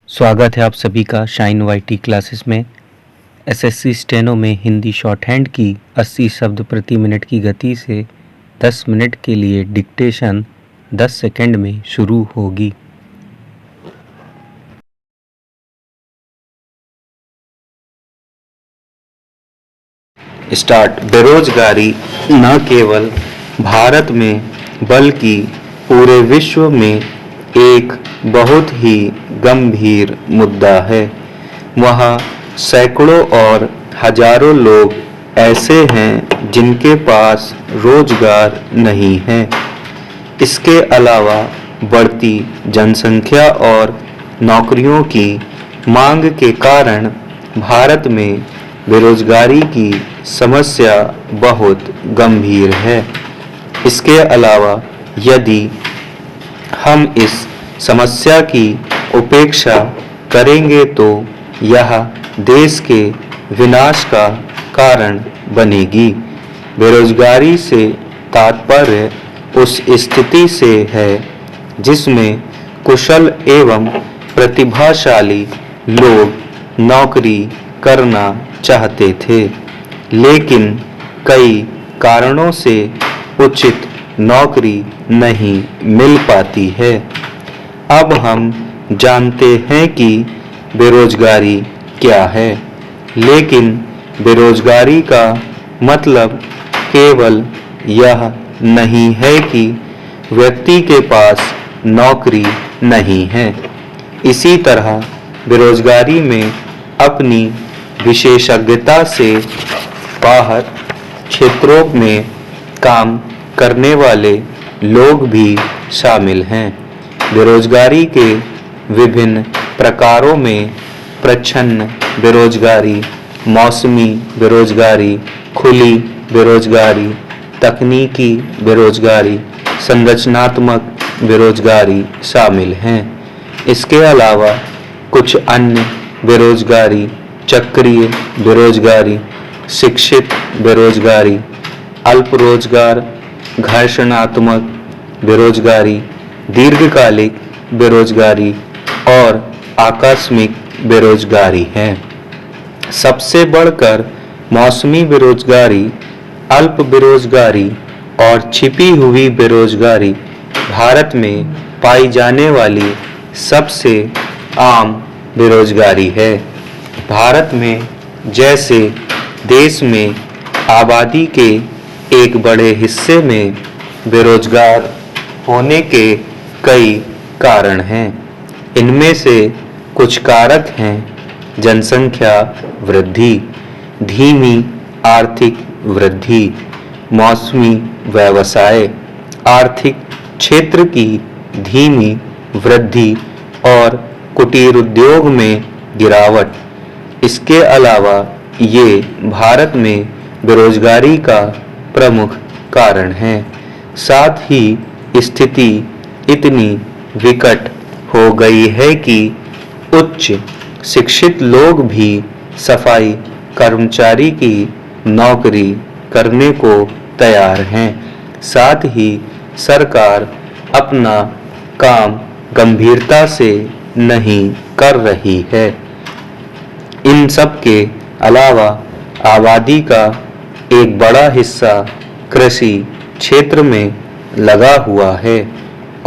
स्वागत है आप सभी का शाइन वाईटी क्लासेस में। एसएससी स्टेनो में हिंदी शॉर्ट हैंड की 80 शब्द प्रति मिनट की गति से 10 मिनट के लिए डिक्टेशन 10 सेकंड में शुरू होगी। स्टार्ट। बेरोजगारी न केवल भारत में बल्कि पूरे विश्व में एक बहुत ही गंभीर मुद्दा है। वहाँ सैकड़ों और हजारों लोग ऐसे हैं जिनके पास रोजगार नहीं है। इसके अलावा बढ़ती जनसंख्या और नौकरियों की मांग के कारण भारत में बेरोजगारी की समस्या बहुत गंभीर है। इसके अलावा यदि हम इस समस्या की उपेक्षा करेंगे तो यह देश के विनाश का कारण बनेगी। बेरोजगारी से तात्पर्य उस स्थिति से है जिसमें कुशल एवं प्रतिभाशाली लोग नौकरी करना चाहते थे, लेकिन कई कारणों से उचित नौकरी नहीं मिल पाती है। अब हम जानते हैं कि बेरोजगारी क्या है, लेकिन बेरोजगारी का मतलब केवल यह नहीं है कि व्यक्ति के पास नौकरी नहीं है। इसी तरह बेरोजगारी में अपनी विशेषज्ञता से बाहर क्षेत्रों में काम करने वाले लोग भी शामिल हैं। बेरोजगारी के विभिन्न प्रकारों में प्रच्छन्न बेरोजगारी, मौसमी बेरोजगारी, खुली बेरोजगारी, तकनीकी बेरोजगारी, संरचनात्मक बेरोजगारी शामिल हैं। इसके अलावा कुछ अन्य बेरोजगारी चक्रीय बेरोजगारी, शिक्षित बेरोजगारी, अल्प रोजगार, घर्षणात्मक बेरोजगारी, दीर्घकालिक बेरोजगारी और आकस्मिक बेरोजगारी है। सबसे बढ़कर मौसमी बेरोजगारी, अल्प बेरोजगारी और छिपी हुई बेरोजगारी भारत में पाई जाने वाली सबसे आम बेरोजगारी है। भारत में जैसे देश में आबादी के एक बड़े हिस्से में बेरोजगार होने के कई कारण हैं। इनमें से कुछ कारक हैं: जनसंख्या वृद्धि, धीमी आर्थिक वृद्धि, मौसमी व्यवसाय, आर्थिक क्षेत्र की धीमी वृद्धि और कुटीर उद्योग में गिरावट। इसके अलावा ये भारत में बेरोजगारी का प्रमुख कारण है। साथ ही स्थिति इतनी विकट हो गई है कि उच्च शिक्षित लोग भी सफाई कर्मचारी की नौकरी करने को तैयार हैं। साथ ही सरकार अपना काम गंभीरता से नहीं कर रही है। इन सब के अलावा आबादी का एक बड़ा हिस्सा कृषि क्षेत्र में लगा हुआ है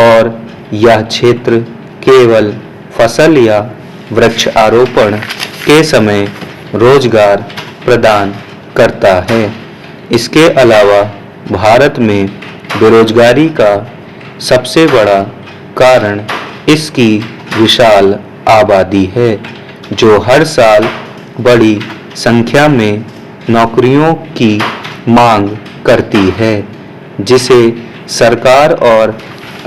और यह क्षेत्र केवल फसल या वृक्षारोपण के समय रोजगार प्रदान करता है। इसके अलावा भारत में बेरोजगारी का सबसे बड़ा कारण इसकी विशाल आबादी है, जो हर साल बड़ी संख्या में नौकरियों की मांग करती है, जिसे सरकार और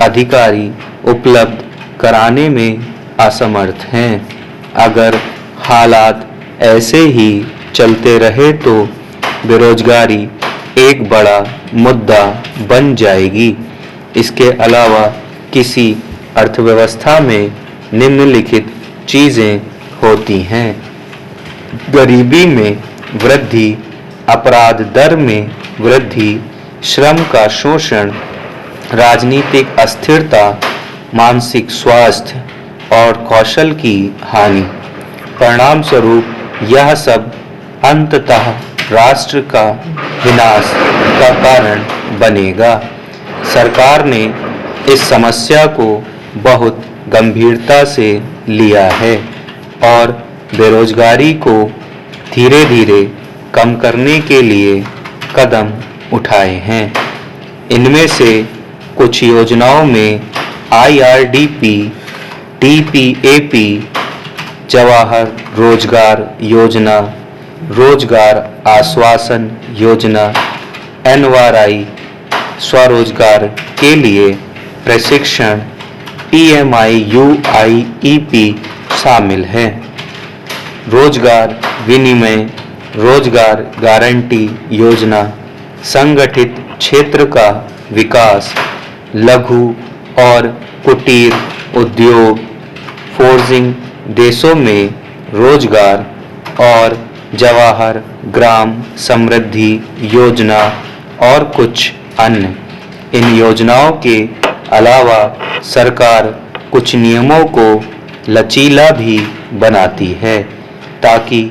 अधिकारी उपलब्ध कराने में असमर्थ हैं। अगर हालात ऐसे ही चलते रहे तो बेरोजगारी एक बड़ा मुद्दा बन जाएगी। इसके अलावा किसी अर्थव्यवस्था में निम्नलिखित चीजें होती हैं: गरीबी में वृद्धि, अपराध दर में वृद्धि, श्रम का शोषण, राजनीतिक अस्थिरता, मानसिक स्वास्थ्य और कौशल की हानि। परिणाम स्वरूप यह सब अंततः राष्ट्र का विनाश का कारण बनेगा। सरकार ने इस समस्या को बहुत गंभीरता से लिया है और बेरोजगारी को धीरे धीरे कम करने के लिए कदम उठाए हैं। इनमें से कुछ योजनाओं में IRDP, TPAP, जवाहर रोजगार योजना, रोजगार आश्वासन योजना, NRI, स्वरोजगार के लिए प्रशिक्षण, PMIUIEP शामिल है। रोजगार विनिमय, रोजगार गारंटी योजना, संगठित क्षेत्र का विकास, लघु और कुटीर उद्योग, फोर्जिंग देशों में रोजगार और जवाहर ग्राम समृद्धि योजना और कुछ अन्य। इन योजनाओं के अलावा सरकार कुछ नियमों को लचीला भी बनाती है ताकि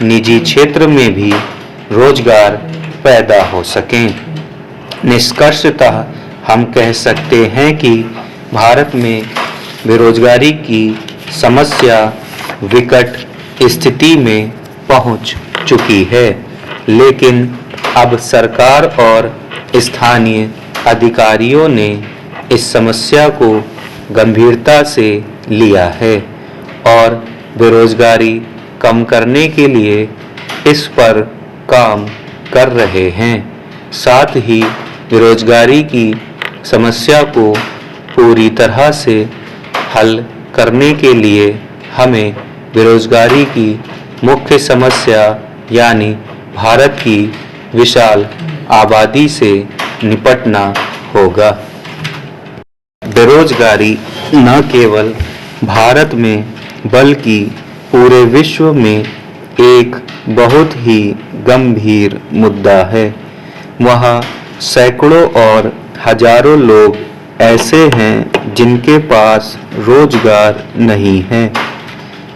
निजी क्षेत्र में भी रोजगार पैदा हो सकें। निष्कर्षतः हम कह सकते हैं कि भारत में बेरोजगारी की समस्या विकट स्थिति में पहुंच चुकी है, लेकिन अब सरकार और स्थानीय अधिकारियों ने इस समस्या को गंभीरता से लिया है और बेरोजगारी कम करने के लिए इस पर काम कर रहे हैं। साथ ही बेरोजगारी की समस्या को पूरी तरह से हल करने के लिए हमें बेरोजगारी की मुख्य समस्या यानी भारत की विशाल आबादी से निपटना होगा। बेरोजगारी न केवल भारत में बल्कि पूरे विश्व में एक बहुत ही गंभीर मुद्दा है। वहाँ सैकड़ों और हजारों लोग ऐसे हैं जिनके पास रोजगार नहीं है।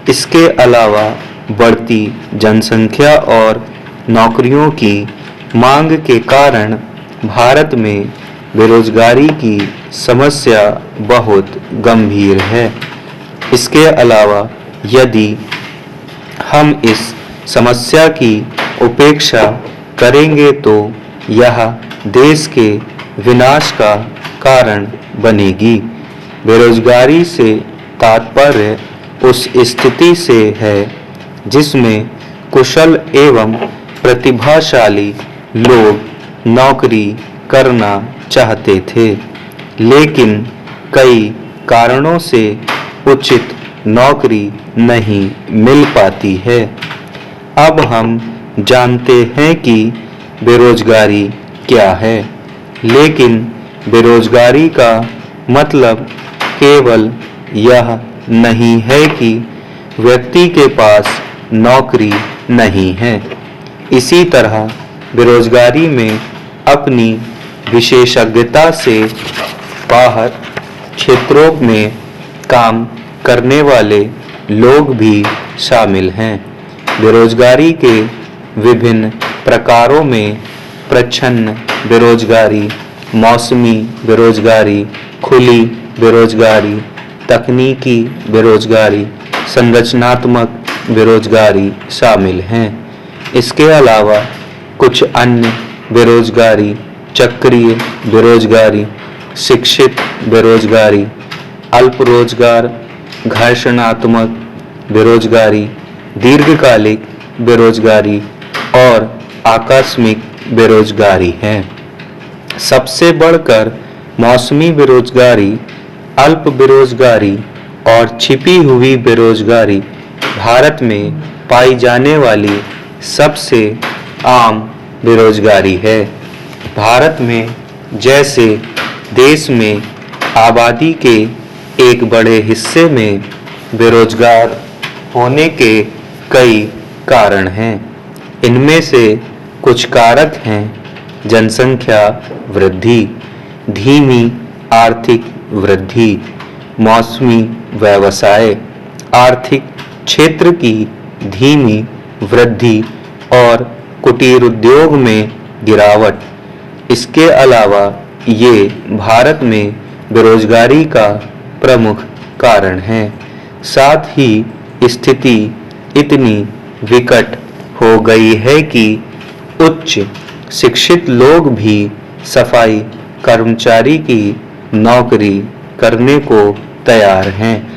इसके अलावा बढ़ती जनसंख्या और नौकरियों की मांग के कारण भारत में बेरोजगारी की समस्या बहुत गंभीर है। इसके अलावा यदि हम इस समस्या की उपेक्षा करेंगे तो यह देश के विनाश का कारण बनेगी। बेरोजगारी से तात्पर्य उस स्थिति से है जिसमें कुशल एवं प्रतिभाशाली लोग नौकरी करना चाहते थे, लेकिन कई कारणों से उचित नौकरी नहीं मिल पाती है। अब हम जानते हैं कि बेरोजगारी क्या है, लेकिन बेरोजगारी का मतलब केवल यह नहीं है कि व्यक्ति के पास नौकरी नहीं है। इसी तरह बेरोजगारी में अपनी विशेषज्ञता से बाहर क्षेत्रों में काम करने वाले लोग भी शामिल हैं। बेरोजगारी के विभिन्न प्रकारों में प्रच्छन्न बेरोजगारी, मौसमी बेरोजगारी, खुली बेरोजगारी, तकनीकी बेरोजगारी, संरचनात्मक बेरोजगारी शामिल हैं। इसके अलावा कुछ अन्य बेरोजगारी, चक्रीय बेरोजगारी, शिक्षित बेरोजगारी, अल्प रोजगार, घर्षणात्मक बेरोजगारी, दीर्घकालिक बेरोजगारी और आकस्मिक बेरोजगारी है। सबसे बढ़कर मौसमी बेरोजगारी, अल्प बेरोजगारी और छिपी हुई बेरोजगारी भारत में पाई जाने वाली सबसे आम बेरोजगारी है। भारत में जैसे देश में आबादी के एक बड़े हिस्से में बेरोजगार होने के कई कारण हैं। इनमें से कुछ कारक हैं: जनसंख्या वृद्धि, धीमी आर्थिक वृद्धि, मौसमी व्यवसाय, आर्थिक क्षेत्र की धीमी वृद्धि और कुटीर उद्योग में गिरावट। इसके अलावा ये भारत में बेरोजगारी का प्रमुख कारण है। साथ ही स्थिति इतनी विकट हो गई है कि उच्च शिक्षित लोग भी सफाई कर्मचारी की नौकरी करने को तैयार हैं।